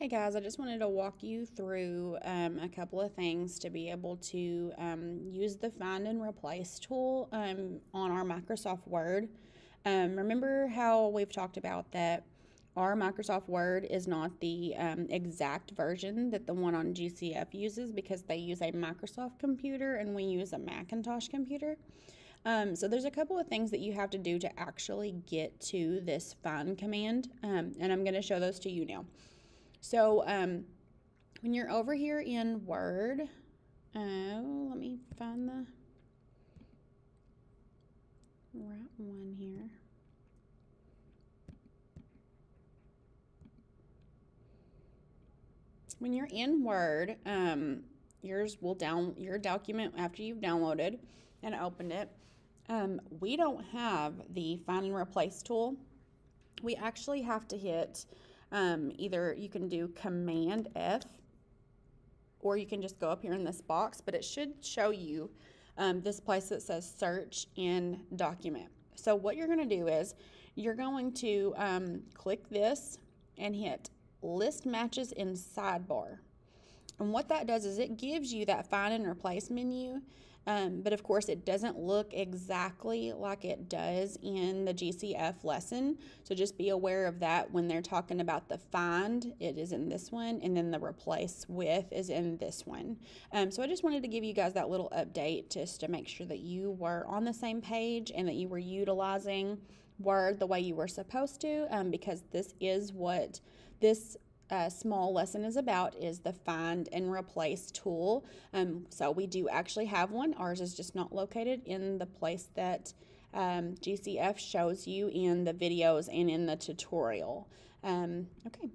Hey guys, I just wanted to walk you through a couple of things to be able to use the Find and Replace tool on our Microsoft Word. Remember how we've talked about that our Microsoft Word is not the exact version that the one on GCF uses because they use a Microsoft computer and we use a Macintosh computer. So there's a couple of things that you have to do to actually get to this find command, and I'm going to show those to you now. So when you're over here in Word, let me find the right one here. When you're in Word, yours will your document after you've downloaded and opened it. We don't have the Find and Replace tool. We actually have to hit either you can do Command F or you can just go up here in this box, but it should show you this place that says Search in Document. So what you're going to do is you're going to click this and hit List Matches in Sidebar. And what that does is it gives you that Find and Replace menu, but of course it doesn't look exactly like it does in the GCF lesson. So just be aware of that when they're talking about the find, it is in this one, and then the replace with is in this one. So I just wanted to give you guys that little update just to make sure that you were on the same page and that you were utilizing Word the way you were supposed to, because this is what this small lesson is about, is the Find and Replace tool. So we do actually have one. Ours is just not located in the place that GCF shows you in the videos and in the tutorial. Okay.